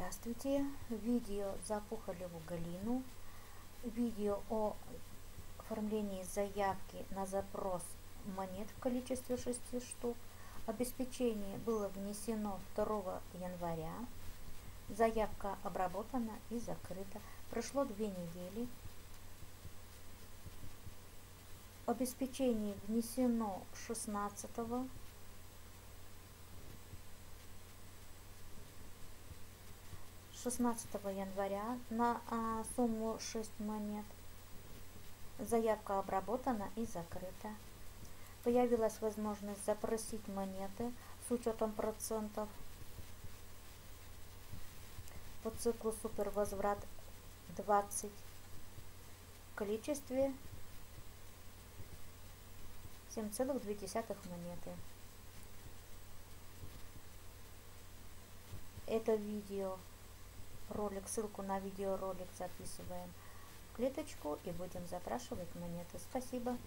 Здравствуйте! Видео за Пухолеву Галину. Видео о оформлении заявки на запрос монет в количестве 6 штук. Обеспечение было внесено 2 января. Заявка обработана и закрыта. Прошло 2 недели. Обеспечение внесено 16 января на сумму 6 монет. Заявка обработана и закрыта. Появилась возможность запросить монеты с учетом процентов по циклу супервозврат 20 в количестве 7,2 монеты. Это видеоролик, ссылку на видеоролик записываем в клеточку и будем запрашивать монеты. Спасибо.